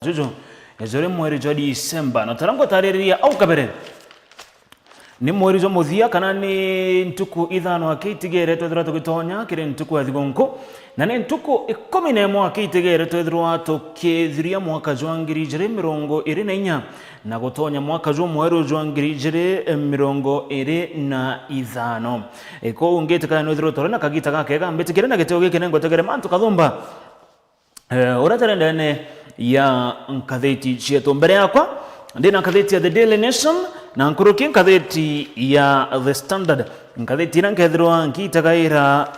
Jojo ezore mweri jwa Disemba no tarango tareria au kabere ni mweri jwa muthia kana ni ntuku ithano akitigere twethira tugitonya kire ntuku ya thigonko na ni ntuku 11 akitigere twethira tukithiria mwaka jwa 2024 na gutonya mwaka jwa mweri jwa 2025 eko ungete kana no thiro torena kagita gakega mbetikire na gitego gikene ngotegere mantu kathumba uratarendene ya nkatheti cietu mbere yakwa ndina nkatheti ya The Daily Nation na nkuruki nkatheti ya The Standard nkatheti ira nkethirwa nkitagaira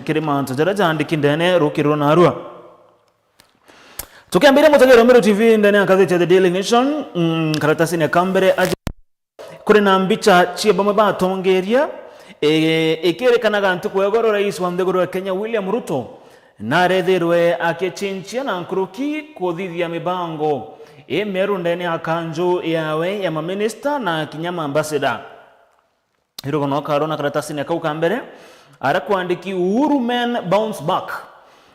kirima ntojara jandiki ndene rukirwo na arua tukiambire mutagero Meru TV ndene ya nkatheti ya The Daily Nation karatasi ne kambere aje kuri na mbicha cie bamwe batongeria ikerekanaga ntuku yagoro rais wa mtheguru wa Kenya William Ruto na rethirwe akichinchia na nkuruki kuthithia mibango Meru ndene akanjo yawe ya maminista na kinyama ambassador hirogo no karona karatasi ne kauka mbere ara kuandiki Uhuru men bounce back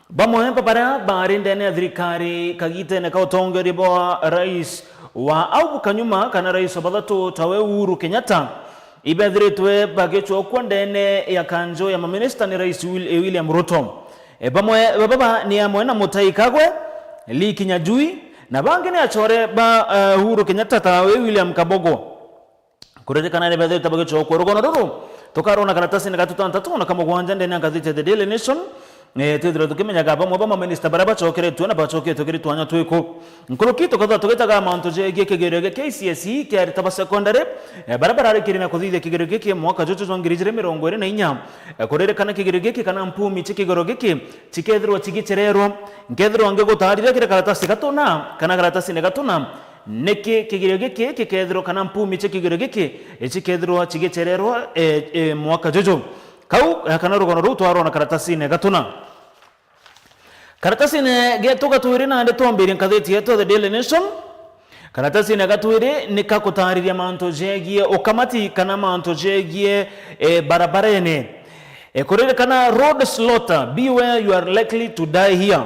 bamwe papara bari ndene thirikari kagite ne kautongeri bo rais wa au kanyuma kana rais obathatu tawe Uhuru Kenyatta ibethiritwe bagecho kwa ndene ya kanjo ya maminista ni rais William Ruto bamwe baba ni amwe na Mutai Kagwe Lee Kinyajui na bangi ni achore ba Uhuru Kenyatta tawe William Kabogo kurerekana ne bethe tabage choko rugono ruru tokarona karatasi ne gatutantatu na kama gwanja ndene ngathite The Daily Nation tudro tukimenya gaba mwa ba minister baraba chokere tu na bachoke tokeri twanya twiko nkuruki tokatha togetaga manto je gekegerege KCSE ke taba secondary barabara ari kirina kuthithia kigerege ke mwaka jojo jongirije 24 kurerekana kigerege ke kana mpumi chikigoroge ke chikethirwa chigichererwa nkethirwa ngegutarire kire karatasi gatuna kana karatasi ne gatuna neke kigerege ke kethirwa kana mpumi chikigoroge ke chikethirwa chigichererwa mwaka jojo kau kana rugono ruto arona karatasi ne gatuna karatasi ne getuga tuiri na ndetuambiri nkatheti yetu The Daily Nation karatasi ne gatuiri nikakutariria manto jegie okamati kana manto jegie barabarene kurire kana road slaughter beware you are likely to die here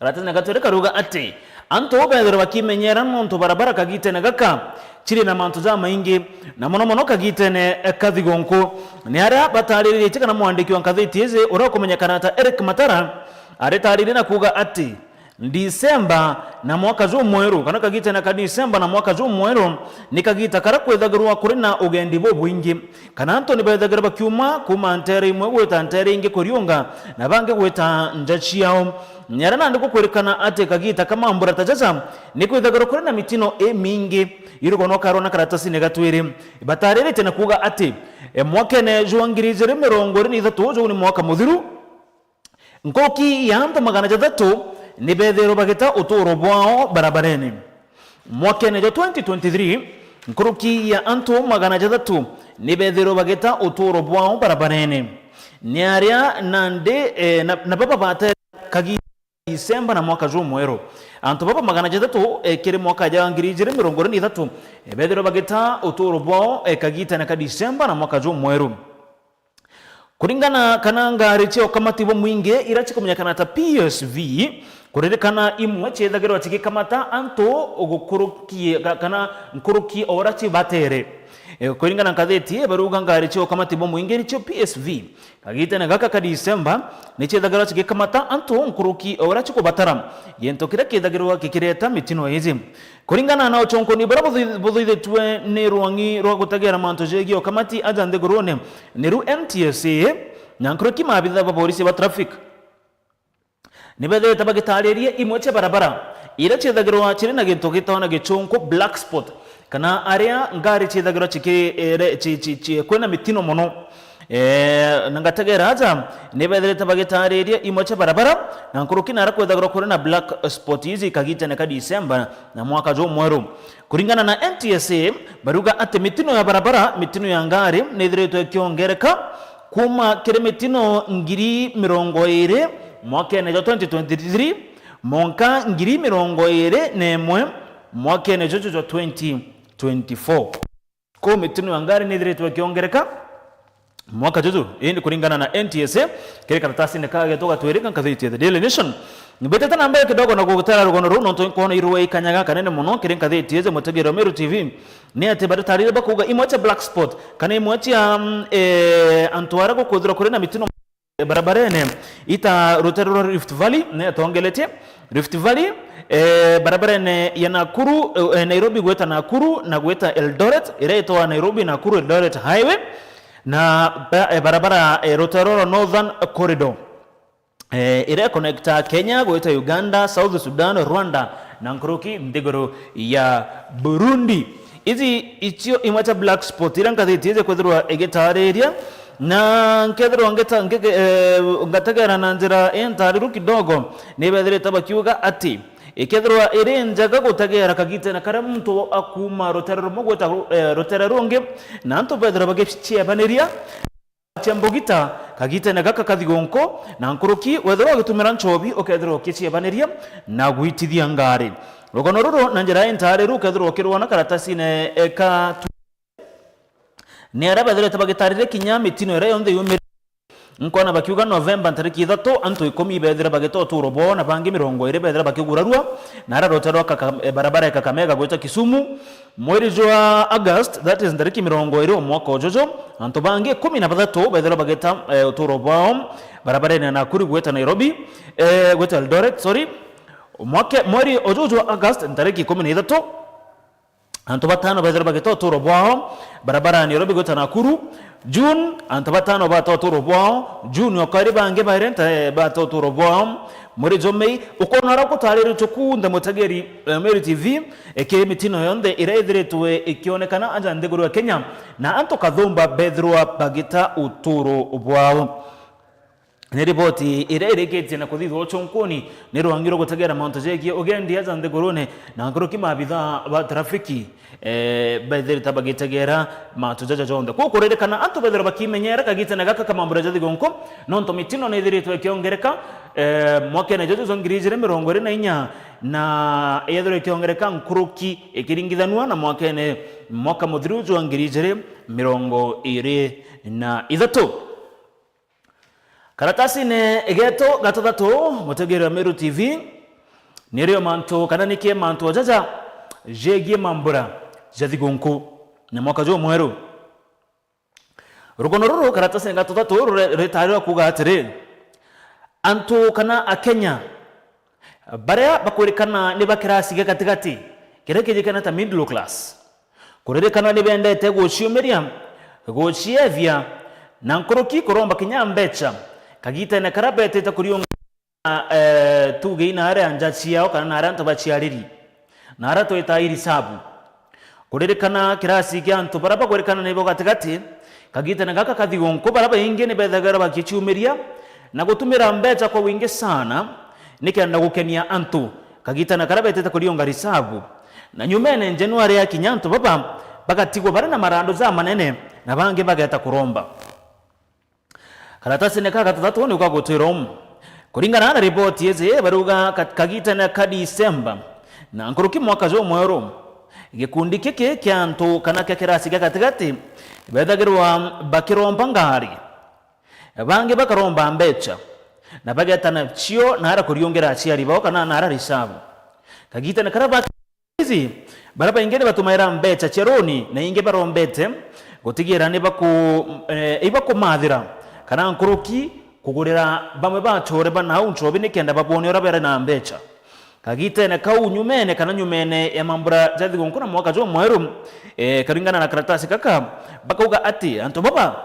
karatasi ne gatuiri karuga ati anto obethera bakimenyera monto barabara kagite ne gaka chiri na manto za maingi na mono kagite ne kathigonko ni ara batariririe chika na mwandiki wa nkatheti eze urakomenya kanata Eric Matara aretarire na kuga ati Disemba na mwaka jwa mweru kana kagite na Disemba na mwaka jwa mweru nikagita kara kwethagirwa kuri na ugendi bo bwingi kana Anthony bethagira bakiuma kuma ntere imwe gweta ntere ingi kuriunga na bange gweta njachi yao nyara nandi kukwerekana ate kagita kama mbura tajaza nikwethagirwa kuri na mitino mingi irugo no karona karatasi ne gatwire batarire tena kuga ati mwaka ne jwangirije 23 jo ni mwaka muthiru nkoki ya antu 300 ni bethero bageta uturo bwao barabareni mwaka ne 2023 nkuruki ya antu 300 ni bethero bageta uturo bwao barabareni ni aria nande na baba bata kagi Disemba na mwaka jwa mwero antu baba 300 kire mwaka ja 2023 bethero bageta uturo bwao kagita na Disemba na mwaka jwa mwero kuringana kana ngari chio kamati bo mwinge irachi kumenyekana ta PSV kurerekana imwe chethagirwa chikikamata anto ogukuruki kana nkuruki orachi batere kuringana nkatheti baruga ngari chio kamati bo mwinge chio PSV kagite na gaka Disemba ni chethagirwa chikikamata anto nkuruki orachi kubatara yento kira kethagirwa kikireta mitino hizi kuringana na ochonko ni bara buthuithetwe ni rwangi rwa gutagira manto jegio kamati ajande gorone ni ru NTSA nyankuruki mabitha ba polisi ba traffic ni bethe tabagitaririe imwe che barabara ira chethagirwa chiri na ginto gitona gichonko black spot kana area ngari chethagirwa chiki kwena mitino mono nangategera aja ni bethe tabagitaririe imwe che barabara na nkuruki na rakwethagirwa kuri na black spot hizi kagite na Disemba na mwaka jwa mweru kuringana na NTSA baruga ate mitino ya barabara mitino ya ngari nithiritwe kiongereka kuma kire mitino 20 mwaka ne 2023 monka 2021 mwaka ne 2024 ko mitino ya ngari nithiritwe kiongereka mwaka juju ini kulingana na NTSA kile karatasi ne kage toka tuereka kathiti the Daily Nation nibeteta na mbele kidogo na gugutara rugono runo to kono iruwe ikanyaga kanene muno kile kathiti ze Mutegero Meru TV ne ate badatari bakuga imwacha black spot kana imwacha antwara ko kudura kure na mitino barabarene ita Rotero Rift Valley ne tongelete Rift Valley barabarene ya Nakuru Nairobi gweta Nakuru na gweta Eldoret ireto Nairobi Nakuru Eldoret highway na barabara Rotoro Northern Corridor ire connecta Kenya gweta Uganda, South Sudan, Rwanda na Nkuruki Mdegoro ya Burundi. Izi ichio imwacha black spot iranga thitize kwethirwa egetare area na nkethirwa ngatagera na njira entariru kidogo nibethire tabakiuga ati ikethirwa iri njaga gutagera kagite na kara muntu akuma Rotero mugweta Rotero rungi na anto bethira bagechia baneria chambogita kagite na gaka kathigonko na Nkuruki wethirwa gitumira nchobi okethirwa kichia baneria na gwitithia ngari rugono ruru na njira entariru kethirwa kirwana karatasi ne eka ne arabethire tabagitarire kinyami tino ere yonde yumire nkona bakiuga November tariki 3 anto 10 bethira bageto turobo na bangi 20 bethira bakigurarua na ara Rotero barabara ya Kakamega gweta Kisumu mweri jwa August that is tariki 20 mwaka ojojo anto bangi 13 bethira bageta turobo barabara ya Nakuru gweta Nairobi gweta Eldoret sorry mweri ojojo August tariki 13 anto batano bethira bageto turobo barabara ya Nairobi gweta Nakuru June antabatano bato turobo June okari bange bairenta bato turobo muri jomei ukonara kutarira chukunda Mutegeri Meru TV eke mitino yonde iraithiritwe ikionekana anja Ndegoro ya Kenya na anto kathumba bethirwa bagita uturo bwao ni riboti irerekete na kuthithwa chonkoni ni rwangiro gutegera Mount Jegi ugendi aza Ndegorone na Nkuruki mabitha ba trafiki bethira tabagitegera matujaja jonde kukurerekana antu bethira bakimenyera kagite na gaka kama mbura jathi gonko nonto mitino ni thiritwe kiongereka mwaka na jojo zongirijire 24 na yethire kiongereka Nkuruki ikiringithanwa na mwaka muthiru jwangirijire 23 karatasi ne egeto gatatu Mutegero Meru TV nirio manto kana nike manto jaja jegie mambura jathi gonko na mwaka jo mweru rugono ruru karatasi gatatu retaro kuga atire anto kana akenya baria bakurikana ni bakirasi gatigati kireke kana ta middle class kurerekana ni bendete gochiomeria gochievia na Nkuruki koromba kinyambecha kagita na karabete ta kurionga tuge ina are anjachia kana na ranto bachiariri na arato itairi sabu kurerekana kirasi kyanto baraba kurerekana nebo gatigati kagita na gaka kathigonko baraba ingene bethagara bakichumeria na gutumira mbecha kwa wingi sana nikenda gukenia antu kagita na karabete ta kurionga risabu na nyumene January ya kinyanto baba bagatigwa bare na marando za manene na bange bageta kuromba karatasi ne kaka tatatu ni kwa gutirom kuringana na report yeze baruga kagita na December na Nkuruki mwaka jo mwero gikundi kike kyanto kana kirasi gatigati bethagirwa bakiromba ngari bange bakaromba mbecha na bageta na chio na ara kuriongera aciari bao kana na ara risabu kagita na karaba hizi baraba ingene batumaira mbecha cheroni na inge barombete gotigira ne ibako mathira kana Nkuruki kugurira bamwe bachore bana unchobi nikenda babone orabera na mbecha kagite na kau nyumene kana nyumene ya mambura jathi gonko na mwaka jo mweru karingana na karatasi kaka bakauga ati anto baba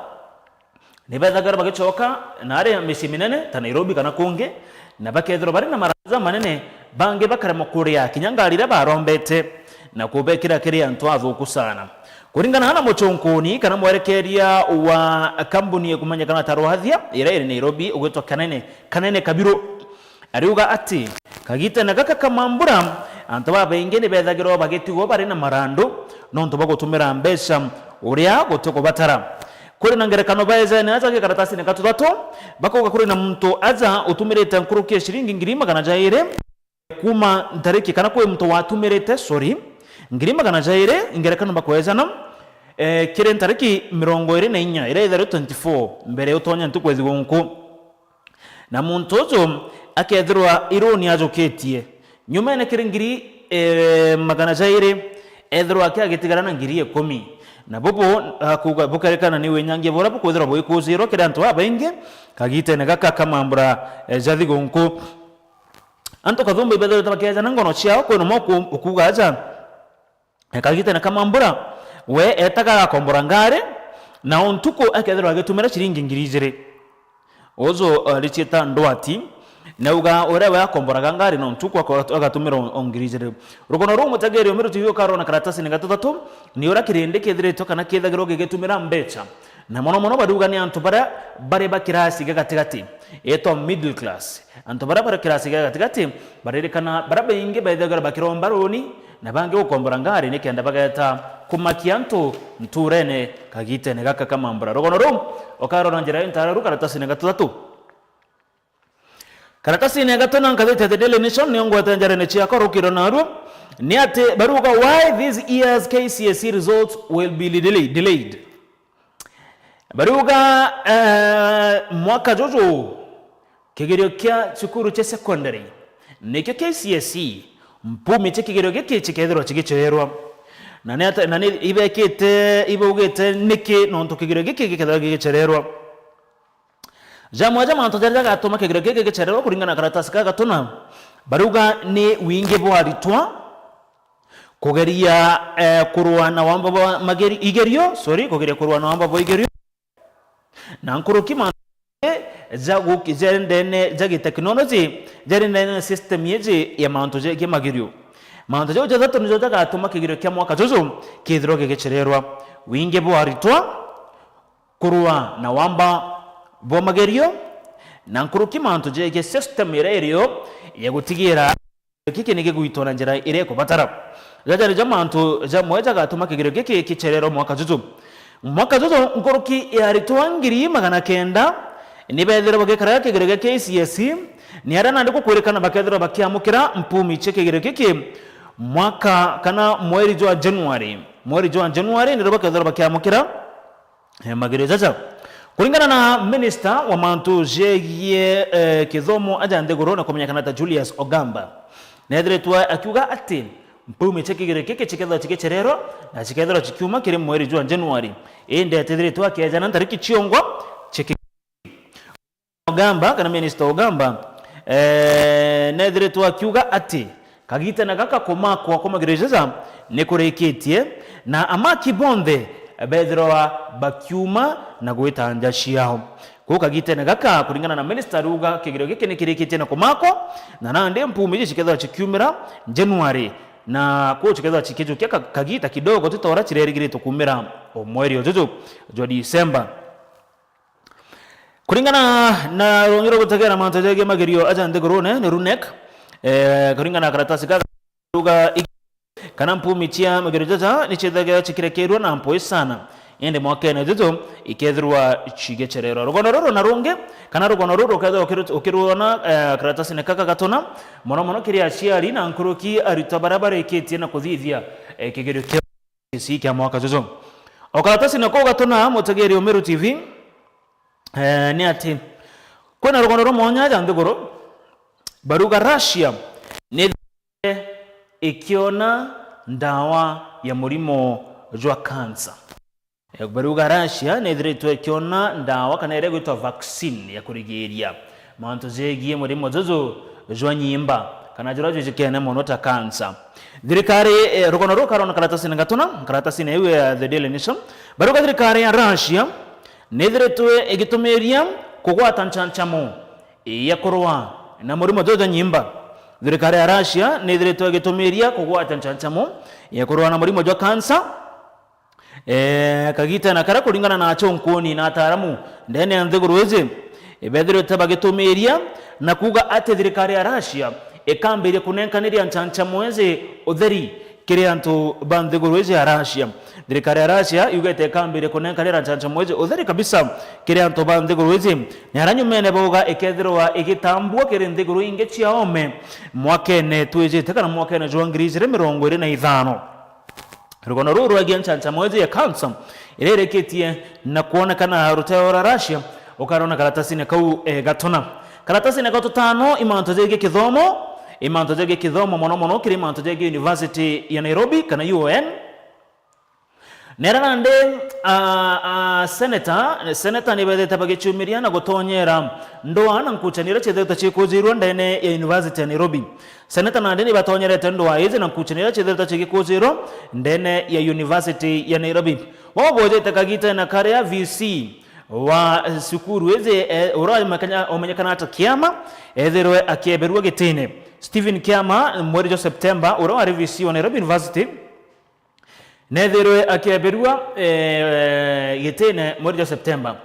nibethagara bagichoka na are misi minene ta Nairobi kana kunge na bakethro bari na maraza manene bange bakara mukuria kinyangarira barombete na kubekira kiri anto athuku sana kuringana hana mochonkoni kana mwerekeria wa kambuni ya kumanya kana tarohathia ire Nairobi ugwetwa kanene kabiro ariuga ati kagite na gaka kamambura anto baba ingene bethagirwa bagetigo bari na marando nonto bagotumira mbeca uria gotoko batara kuri na ngerekano baeza na aza karatasi ne katutato bakoga kuri na mtu aza utumirete Nkuruki shilingi ngirima kana jaire kuma ntariki kana kwe mtu watumirete sorry ngirima kana jaire ingerekano bakoeza na kire ntariki 24 ire 24 mbere utonya ntukwezi gonko na muntu uzo akethirwa ironi ajoketie nyuma ene kiringiri magana jaire ethirwa akiagitigarana ngiri 10 na bobo kuga bukarekana niwe nyange bora bukwethirwa bwikuziro kira antu abainge kagite ne gaka kamambura jathi gonko anto kathumba ibethero tabakeja nangono ciao kono moko ukuga aja kagite ne kamambura we etaga kombora ngare na ontuko akethirwa agitumira chiringi ngiri 2 ozo lichita ndwati nauga ore wa kombora ngare no ontuko agatumira ngiri 2 rugono rumo tageri omiru tiyo karona karatasi ne gatatu ni ora kirende kethireto kana kethagiro gegetumira mbecha na mono baduga ni antu bare bakirasi gagatigati eto middle class antu bara kirasi gagatigati bare kana bara inge baidagara bakiromba roni na bange ukombora ngari ne kenda bagata kumakianto nturene kagite ne gaka kamambura rogono rum okaro njira ntara karatasi ne gatatu karatasi ne gatatu nkazete the Daily Nation ne ngo atanjare ne chiako rukiro naru ni ate baruga why these years KCSE results will be delayed baruga mwaka jojo kigerio kya chukuru cha secondary nekyo KCSE mpumi chikigerio giki chikethirwa chigichererwa nani ibugite niki nonto kigerio giki gikethirwa gigichererwa jamwa manto jaja gatuma kigerio giki gigichererwa kuringana karatasi kagatuna baruga ni wingi bwaritwa kugeria kurwa na wamba mageri igerio kugeria kurwa na wamba igerio na nkuruki zagu kizendene zagi technology jarindene system yeje ya manto je gemagirio manto je jatatu nizo jaga atuma kigirio kya mwaka jojo kithiro gegererwa winge bwaritwa kurwa na wamba bo magerio na nkuruki manto je ge system irerio ya gutigira kiki nige guitona njira ire ko batara jajari jamanto jamwe jaga atuma kigirio giki kicherero mwaka jojo nkuruki yaritwa ngiri 900 nibethero bagekara kigerege KCSE ni ara nandiko kwerekana bakethero bakiamukira mpumi chekegere kiki mwaka kana mweri jwa January ni bakethero bakiamukira magere jaja kulingana na minister wa mantu jeye kithomo ajande gorona kumenyekana ta Julius Ogamba nedretwa akiuga ati mpumi chekegere kiki chikethero chikicherero na chikethero chikiuma kiri mweri jwa January ende atedretwa kiajana tariki chiongo Ogamba kana minister Ogamba nedretwa kiuga ati kagita na gaka komako komagereza ne kureketie na amaki bonde bethroa bakiuma na gwitanja ciao ko kagita na gaka kuringana na minister ruga kigiro gike ne kireketie na komako na nande mpumi chikethwa chikiumira January na ko chikethwa chikijo kagita kidogo tutora chirerigirito kumira omweri ojojo jwa December kuringana na rongero gutegera manto jege magerio ajande gorone ne runek kuringana karatasi ka ruga kana mpumi chia magerio jaja ni chedega chikirekerwa na mpo sana ende mwakene jojo ikethirwa chigecherero rogono roro na runge kana rogono roro kadho okirona karatasi ne kaka gatona mono kiria ciari na nkuruki arita barabara iketie na kuthithia kigerio kesi kya mwaka jojo okaratasi ne ko gatona mutegeri Omeru TV ni ati kwena rogono romo nyaja ndugoro baruga Russia ni ikiona ndawa ya murimo jwa cancer baruga Russia ni dhiretu ikiona ndawa kana ire gwitwa vaccine ya kurigiria manto zegie murimo jojo jwa nyimba kana jura jikene monota cancer dhirikari rogono ro karona karatasi ngatuna karatasi ne ya The Daily Nation baruga dhirikari ya Russia nedretwe egitumeria kugwata nchanchamo ya korwa na murimo jojo nyimba dhirikari ya Russia nedretwe egitumeria kugwata nchanchamo ya korwa na murimo jo cancer kagita na kara kulingana na acho nkoni na ataramu ndene anthegurweze ebedretwe bagitumeria na kuga ate dhirikari ya Russia ekambere kunenkanira nchanchamo eze utheri kiri antu bandhegurweze ya Russia dhirikari ya Russia yugete kambire kunenkanira nchanchamo eze utheri kabisa kiri antu bandhegurweze nyaranyumene boga ekethirwa igitambwa kiri nthiguru inge chiaome mwakene twejete kana mwakene jwa ngiri 2025 rugono ruru agiancha mwezi ya council irereketie na kuonekana Rutera Russia ukarona karatasi ne kau gatona karatasi ne gatano imanto jege kithomo mono kiri imanto jege University ya Nairobi kana UN nerana nde senator ni bede tabage chumiria na gotonyera ndoa na nkuchanira chedeta chikuzirwa ndene ya University ya Nairobi senator na ndene batonyera ndoa hizi na nkuchanira chedeta chikuzirwa ndene ya University ya Nairobi waboje takagita na karea VC wa sukuru weze ora omanyakana ata Kiama etherwe akieberwa getene Stephen Kiama mwezi wa September ora wa VC wa Nairobi University netherwe akieberwa getene mwezi wa September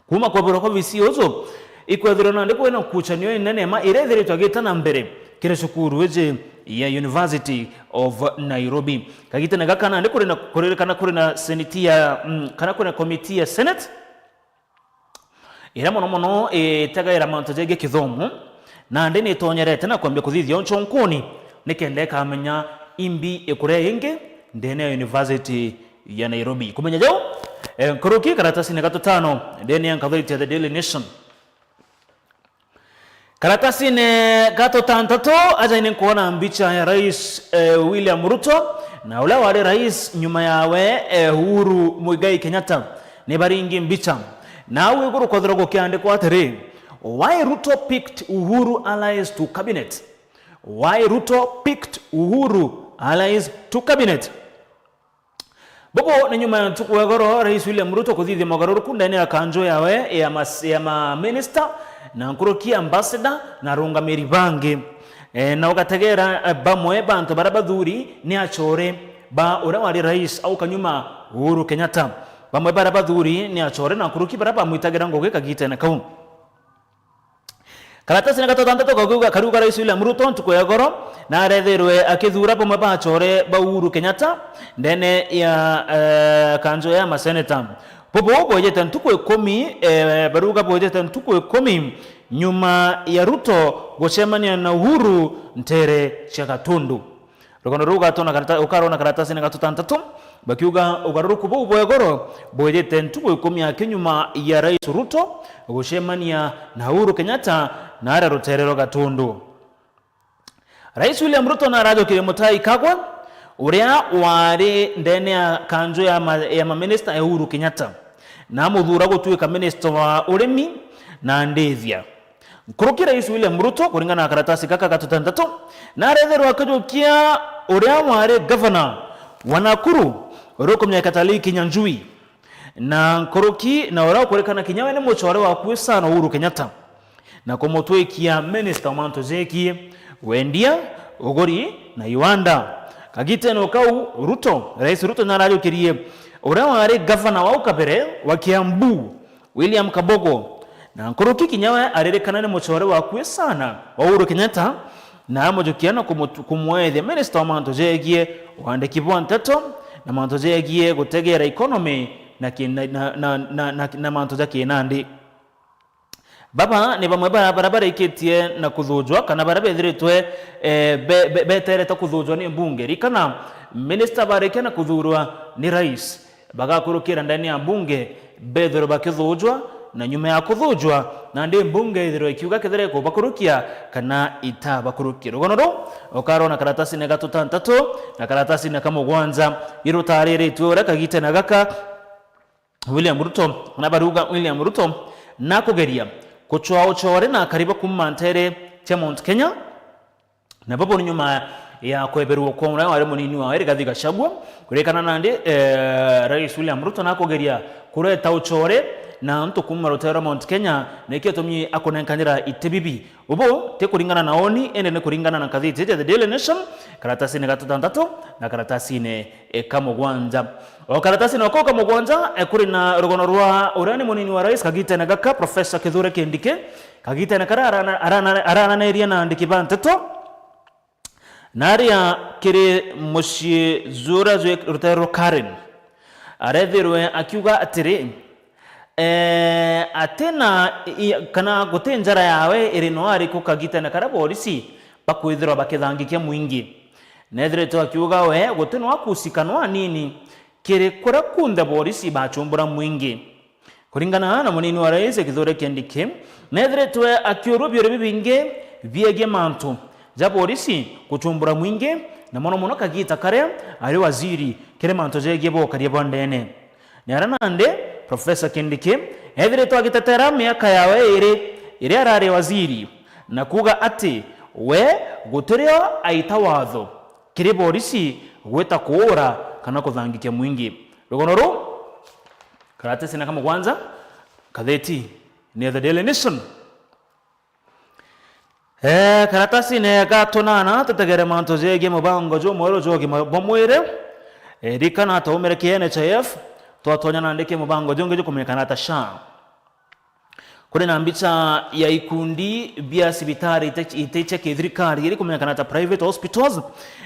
kuma kwa boroko VC ozo ikwethero na ndiko ena kuchanio nene ma irethere twageta na mbere kire sukuru weze ya University of Nairobi kagita na gakana ndiko kuri na senate ya kana kuna committee ya Senate ira mono tagaira manto jege kithomo na ndene tonyerete na kwambia kuthithia onchonkuni nikendeka amenya imbi ekure yenge ndene ya University ya Nairobi kumenya jo nkoroki karatasi ne gatano ndene ya Katholic ya The Daily Nation karatasi ne gatotantatu aja ni kuona mbicha ya Rais William Ruto na ule wale rais nyuma yawe Uhuru Muigai Kenyatta ne baringi mbicha nawe guru kodrogo kiandikwa atiri why Ruto picked Uhuru allies to cabinet why Ruto picked Uhuru allies to cabinet Bobo ni nyuma ya tukuwegoro Rais William Ruto kuthithia magaruruku ndani ya kanjo yawe ya ma minister na nkuruki ambassador na rungamiri bangi na ukategera bamwe bantu barabathuri ni achore ba ura wali rais au kanyuma Uhuru Kenyatta bamwe barabathuri ni achore na nkuruki baraba mwitagira ngoge kagita na kau karatasi na gatotantatu kaguga karuga Rais William Ruto tukuwegoro na aretherwe akithura bamwe ba achore ba Uhuru Kenyatta ndene ya kanjo ya maseneta Popo bojeta ntuku 10 baruga bojeta ntuku 10 nyuma ya Ruto gochemania na Uhuru ntere chakatundu rokono ruga tona karatasi ukarona karatasi na gatotantatu bakiuga ugaruruku bo bwegoro bojeta ntuku 10 akinyuma ya Rais Ruto gochemania na Uhuru Kenyatta na ara ruterero gatundu Rais William Ruto na radio Mutai Kagwe uria wari ndene ya kanjo ya maminista ya Uhuru Kenyatta na muthura gutuika minister wa urimi na ndethia nkuruki Rais William Ruto kuringana na karatasi kaka gatotantatu na aretherwa akajokia uria wari governor wa Nakuru urokomya Katali Kinyanjui na nkuruki na ora kurekana kinyawe ni muchore wa kuisa na Uhuru Kenyatta na kumutwikia minister manto zeki wendia ugori na Iwanda kagite no kau Ruto Rais Ruto na radio kirie ura wari governor wa ukabere wa Kiambu William Kabogo na nkuruki kinyawe arerekana ni muchore wa kwesana wa Uhuru Kenyatta na mojukiana kumwethe minister wa manto jegie wande kibwa nteto na manto jegie gutegera economy na manto jake nandi baba ni bamwe barabara iketie na kuthujwa kana barabethiritwe betereta kuthujwa ni mbunge rikana minister barekana kuthurwa ni rais bagakurukira ndani ya mbunge bethero bakithujwa na nyuma ya kuthujwa na ndi mbunge ithiro ikiuga kithere ko bakurukia kana itabakurukira gonodo ukarona karatasi ne gatotantatu na karatasi ne kamugwanza irutarire itwora kagite na gaka William Ruto na baruga William Ruto na kugeria kuchwa uchore na kariba kumantere cha Mount Kenya na babo ni nyuma ya kweberu kwa wale munini wa Rigathi Gachagua kurekana nande Rais William Ruto na kugeria kureta uchore na nto kumarotera Mount Kenya na ikiatomye akonenkanyira itebibi ubo te kuringana na oni ene ne kuringana na kathiti The Daily Nation karatasi ne gatotantatu na karatasi ne kamugwanza o karatasi ne ko kamugwanza kuri na rogono rwa urani munini wa rais kagita na gaka Professor Kithure Kindike kagita na karara arana na area na ndikiba nteto naria kire mushi zura zwe rutero Karen arethirwe akiuga atiri atena kana gutenjara yawe iri no ari kukagita na karaborisi bakwithirwa bakithangikia mwingi nethretwe akiuga we gutino wakusikanwa nini kiri kura kunda borisi bachumbura mwingi kuringana na munini wa rais Kithure Kindiki nethretwe akiorubyo bibinge biege mantu ja borisi kuchumbura mwingi na mono kagita kare ari waziri kire mantu jege boka ryebondene nyaranande Professor Kindiki nethretwe agitetera miaka yawe iri arare waziri na kuga ati we guturio aita watho kiri borisi gweta kuura kana kuthangikia mwingi rugonoru karatasi na kama kwanza kadeti ni The Daily Nation karatasi ne gatonana tetegere manto jege mubango jo mwero jogi bomwere rikana ta umere KNHIF twatonya nandike mubango jonge jo kumekana ta sha kuri nambicha ya ikundi bia sibitari iteche kithirikari iri kumekana ta private hospitals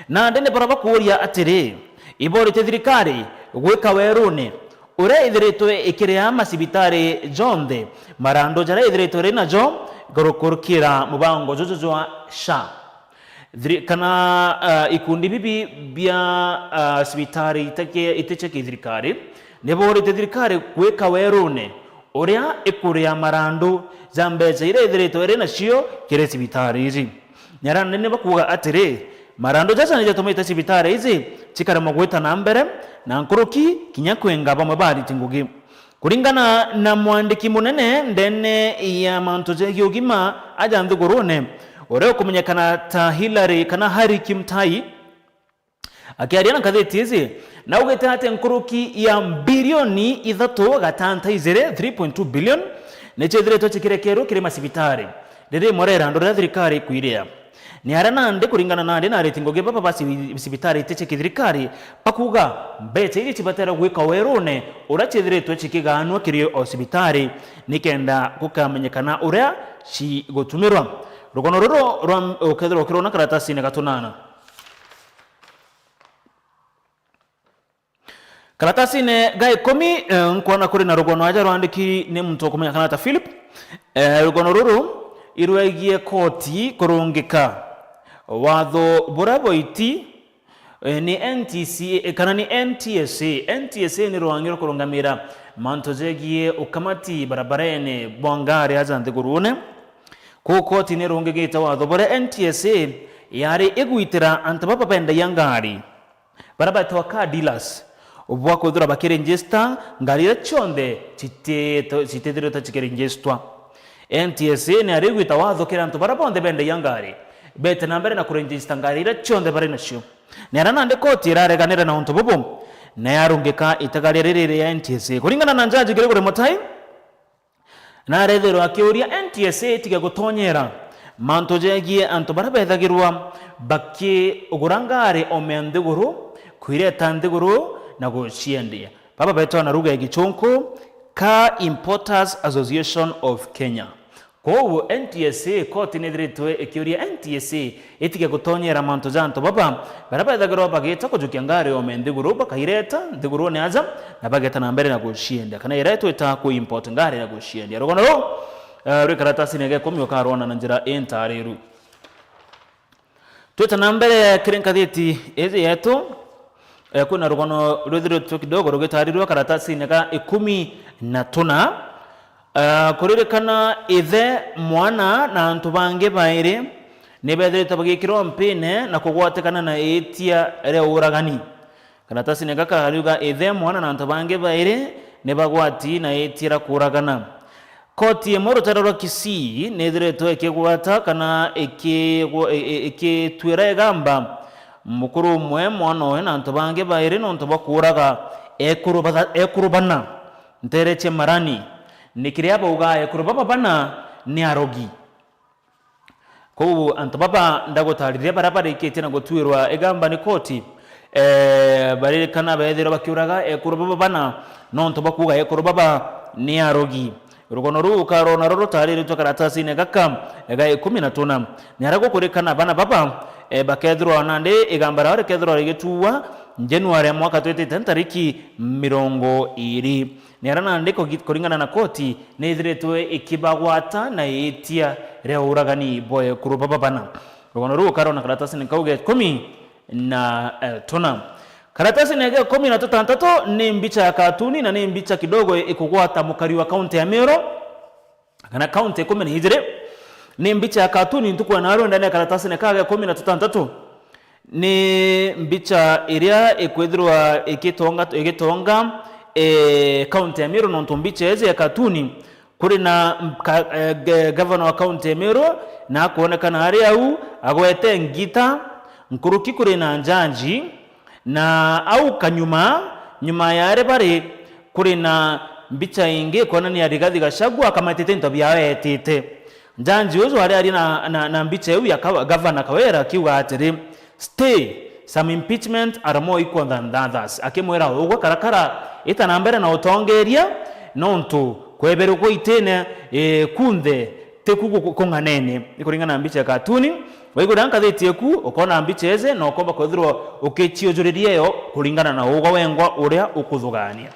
na ndene baraba kuria atire ibori tethirikari gwika werune ure ithiritwe ikiria masibitari jonde marando jara ithiritwe rina jo gorokorkira mubango jojo sha kana ikundi bibi bia sibitari iteche kithirikari nebori tethirikari gwika werune uria ikuria marando jambeje ire ithiritwe rina cio kire sibitari izi nyarane ne bakuga atire marando jacha nije tumita sibitari izi chikara magweta na mbere na nkuruki kinyakwenga bamwe bari tingugi kuringana na mwandiki munene ndene ya mantoje yogima aja ndugurune ore kumenyekana ta Hillary kana Harry Kimtai akiariana kadheti izi na ugete hate nkuruki ya bilioni ithatu gatanta izire 3.2 billion nechedire to chikirekero kire masibitari riri morera ndo thirikari kuiria ni harana ande kuringana na ande na retingoge baba basi sibitari teche kithirikari pakuga mbete iri chibatera gwika werune urachithiritwe chikiganwa kiri o sibitari nikenda kukamenyekana uria chi gutumirwa rugono ruro rwa ukethero kirona karatasi ne gatunana karatasi ne gai 10 nkwana kuri na rugono aja rwandiki ne muntu kumenyekana ta Philip rugono ruru irwegie koti kurungika watho buraboiti ni NTC kana ni NTSA ni rwangiro kurungamira mantojegie ukamati barabarene bwangari azande gurune ko koti ni rungigita watho bora NTSA yari igwitira antapapa penda yangari barabata waka dealers ubwa kudura bakirenjesta ngari chonde chitedero ta chikirenjestwa NTSA ni arigwita watho kira antu barabonde bende yangari bete nambere na kurenjista ngari ira chonde bare nasho ni aranande koti irareganira na untu bubum na yarungika itagari riri ya NTSA kuringana na njaji Gregory Mutai na rethero akiuria NTSA tige gutonyera manto jegie antu barabethagirwa baki ugurangare omendeguru kuireta ndeguru na gushiendia baba beto na ruga igichonko Car Importers Association of Kenya ko NTSA koti nediritwe ikiuria NTSA itige gutonyera manto janto baba barabethagirwa bageta kujukia ngare omendeguru bakaireta ndeguru ne aza na bageta na mbere na gushiendia kana iretwe ta ku import ngare na gushiendia rogono ro karatasi nege komyo karona na njira entariru tweta na mbere kirenkadeti ezi yetu kuna rugono rudhiro kidogo rugetarirwa karatasi nega 14 kuririkana ithe mwana na antu bange baire nebethirite bagikirwo mpine na kugwatikana na etia re uragani karatasi nega kariuga ithe mwana na antu bange baire nebagwati na etira kuragana koti emorotero Kisii nediretwe ikigwata kana ikitwira igamba mukuru mwe mwana we na antu bange baire no ntu bakuraga ekurubana ntereche marani nikiria bauga ekurubaba bana ni arogi ko antu baba ndagotaririe barabara ikete na gotwirwa igamba ni koti bari kana baethero bakiuraga ekurubaba bana no ntu bakuga ekurubaba ni arogi rugono ru karona roro tarire to karatasi ne gakam ega 15 nyarago kurekana bana baba bakethro nande igambara ore kethro rigetuwa January mwaka 2010 tariki 20 nyarana ndiko kuringana na koti neithiretwe ikibagwata na etia re uragani boye kuruba bana rugono ru karona karatasi ne kauge 10 na Eltona. Karatasi nege 16 ni mbicha ya katuni na ni mbicha kidogo ikugwata mukari wa kaunti ya Meru kana kaunti 12 ni mbicha ya katuni ntukwa naro ndani ya karatasi nekaga 16 ni mbicha iria ikwithirwa igitonga kaunti ya Meru nonto mbicha eze ya katuni kuri na governor wa kaunti ya Meru na kuonekana hari au agwete ngita nkuruki kuri na njanji na au kanyuma nyuma ya rebare kuri na mbicha inge kona ni Rigathi Gachagua akamatete ntabyawe etete njanji uzo hari na mbicha ya governor Kawera kiwa atiri stay some impeachment are more equal than others akimwera ugo karakara itanambere na utongeria nonto kwebere ko itene kunde tekugo konganene ikuringana na mbicha katuni waigura nkatheti eku ukona mbicha eze na ukomba kwithirwa ukichiojuririe yo kuringana na ugo wengwa uria ukuthugania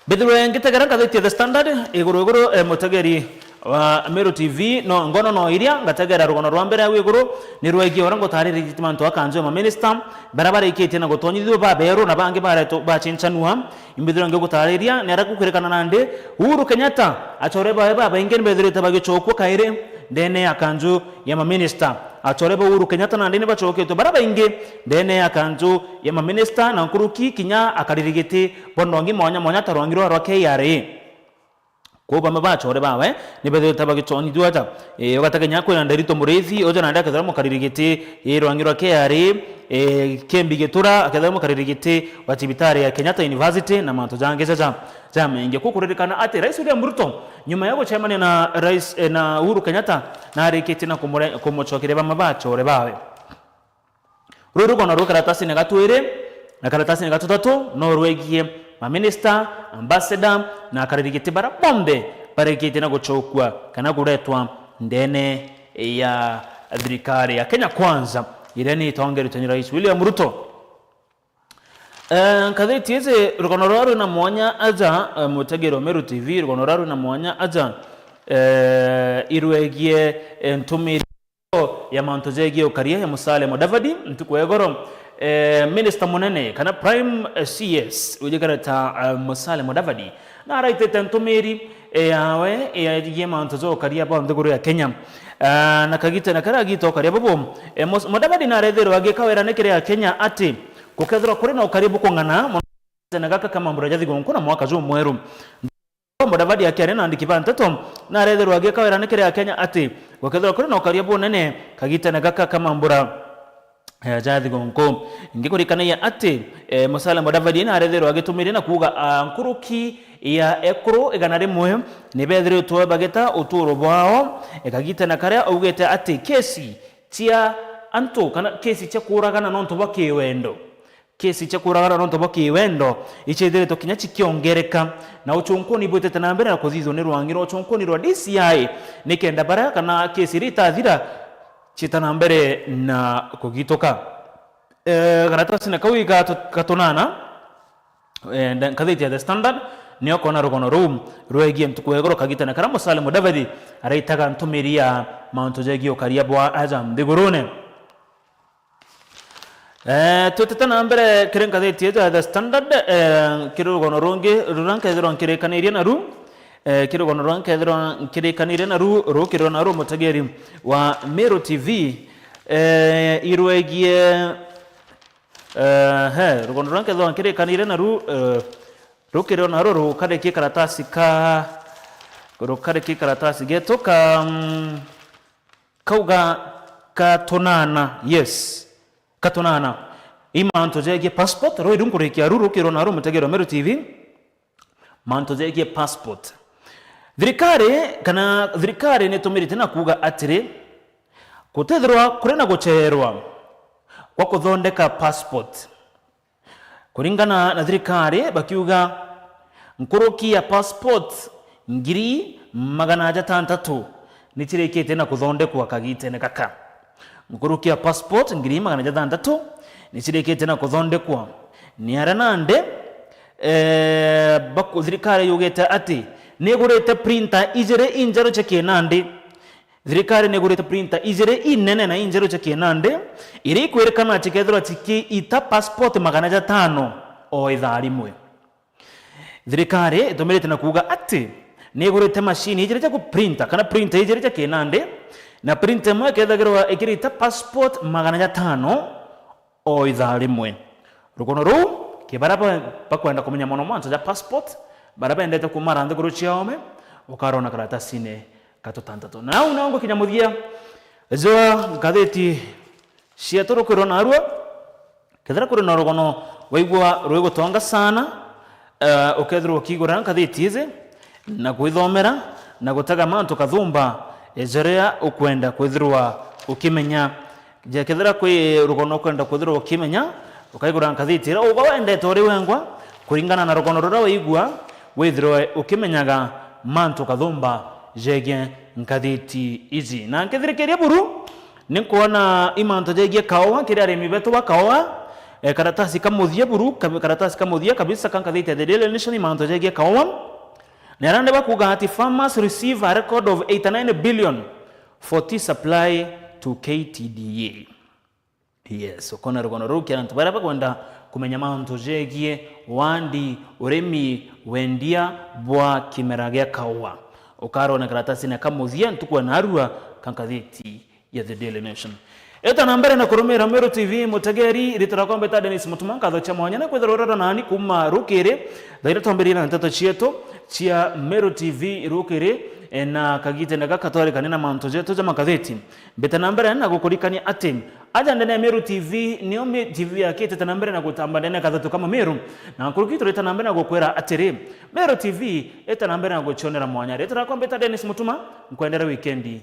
bethwe ngitegera nkatheti The Standard iguru mutegeri wa Meru TV no ngono no iria ngategera rugono rwa mbere wiguru ni rwegi orango tariri gitimanto akanjo ma minister barabara ikete na gotonyithio baberu na bangi bareto bachinchanua imbithiro nge gutariria ni arakukirekana nande Uhuru Kenyatta achore baba ingeni bethire tabagichokwo kaire ndene akanjo ya ma minister achore Uhuru Kenyatta nande ne bachoketo baraba inge ndene akanjo ya ma minister na nkuruki kinya akaririgite bondongi monya tarwangirwa rwa KRA kuba mabachore bawe ni bethire tabagichoni duata ogatakenya ko yandarito murethi oja nanda akathara mukaririgite rwangirwa KRA Kembi Getura akathara mukaririgite wa Tibitari ya Kenyatta University na manto jangeja jamenge kukuririkana ati Rais William Ruto nyuma yako chairman na Rais na Uhuru Kenyatta na arikete na kumuchokireba mabachore bawe ruru kono karatasi ne gatwire na karatasi ne gatutatu no rwegie ma minister ambassador na karirigite bara bombe barikete na guchokwa kana guretwa ndene ya thirikari ya Kenya Kwanza ireni itongeretwe ni Rais William Ruto katheti eze rugonoraru na mwanya aja mutegero Meru TV rugonoraru na mwanya aja irwegie ntumiri ya Mount Jegi ukaria ya Musalia Mudavadi ntukwegoro minister munene kana prime CS ujigarata Musalia Mudavadi na raitete ntumiri yawe ya Mount Jegi ukaria ba nduguru ya Kenya na kagite na karagito ukaria babo Mudavadi na rethero agikawera nekere ya Kenya ati kukethera kuri na ukaribu kungana na gaka kama murajathi gonko na mwaka zo mweru Mudavadi akiare na ndikiba ntato na rethero agikawera nekere ya Kenya ati kukethera kuri na ukaribu nene kagite na gaka kama mbura jathi gonko ngikurikana ya ati Musalia Mudavadi na rethero agitumire na kuga nkuruki ya ekro igana rimwe ni bethire to bageta uturo bwao ekagite na kare ugete ati kesi tia anto kana kesi tia kuragana nonto bakiwendo kesi tia kuragana nonto bakiwendo ichethire to kinya chikiongereka na uchunkoni bwetete na mbere na kuthizo ni rwangiro uchunkoni rwa DCI nikenda bara kana kesi ritathira chitana mbere na kugitoka karatasi na kawi katonana katheti ya The Standard niyo kona rugono room rwegie mtukwegoro kagita na karamo Musalia Mudavadi araitaga ntumiria Mount Jegi ukaria bwa aja mdigurune tuteta mbere kiren katheti ya The Standard kirugono ronge ruranka thiro nkirekaniria na ru kirugono ronke thiro nkirekaniria na ru kirona ru mutageri wa Meru TV irwegie rugono ronke thiro nkirekaniria na ru rukiro na ruru kare kikaratasi ka rukare kikaratasi geto ka kauga katonana yes katonana Mount Jegi passport ro idunkurekia ruru kiro na ru mutegero Meru TV Mount Jegi passport thirikari ne tumirite na kuga atire kutethirwa kurena gucherwa kwa kuthondeka passport kuringana na thirikari bakiuga nkuruki ya passport ngiri 600 nichirekete na kuthondekwa kagite ne kaka nkuruki ya passport ngiri 600 nichirekete na kuthondekwa ni aranande baku thirikari yugete ati negurete printer ijere injaro cheke nande thirikari ne gurite printer ijere inene na injero cha Kenande iri kwerekana chikethro chiki ita passport 500 o ithaa rimwe. Thirikari itomerete na kuga ati ne gurite machine ijere cha printer kana printer ijere cha Kenande na printer mwe kethagirwa ikirita passport 500 o ithaa rimwe. Rukono ru kibaraba bakwenda kumenya mono mwanzo ja passport baraba endete kumara ndeguru chiome ukarona karatasine katutantatu na unaongo kinyamuthia zo gatheti cia turukiro narua kethira kuri na rugono waigwa rwego tonga sana ukethirwo ukigura gatheti izi na gwithomera na gutaga mantu kathumba ejerea ukwenda kwithirwa ukimenya je kethira kwi rugono kwenda kwithirwa ukimenya ukaigura gatheti ra ugo wendete uri wengwa kuringana na rugono rura waigwa withirwe ukimenyaga mantu kathumba jege ngatheti izi na nkethirikiria buru ni kuona imanto jege kaoa kiri arimi betu wa kaoa karatasi kamuthia buru karatasi kamuthia kabisa kangatheti the Daily Nation imanto jege kaoa ni arande bakuga ati farmers receive a record of 89 billion for tea supply to KTDA. Yes, ukona rugono ruki antu bara bakwenda kumenya manto jegie wandi uremi wendia bwa kimera gya kaoa ukarona karatasi na kamuthia ntukwa narua kangatheti ya The Daily Nation. Eta nambere na kurumira Meru TV mutegeri ritarakombe ta Dennis Mutumanka tho cha mwanya na kwetherora nani kuma rukire thaira tombirira nteto chieto chia Meru TV rukire na kagite na gakatwari kanena manto jeto ja makatheti beta nambere na gukurikania ati aja ndene Meru TV niyo TV yake teta nambere na gutamba ndene kathatu kama Meru na kurukito reta nambere na gukwera atiri Meru TV eta nambere na guchonera mwanya ritarakombe ta Dennis Mutuma nkwendera weekendi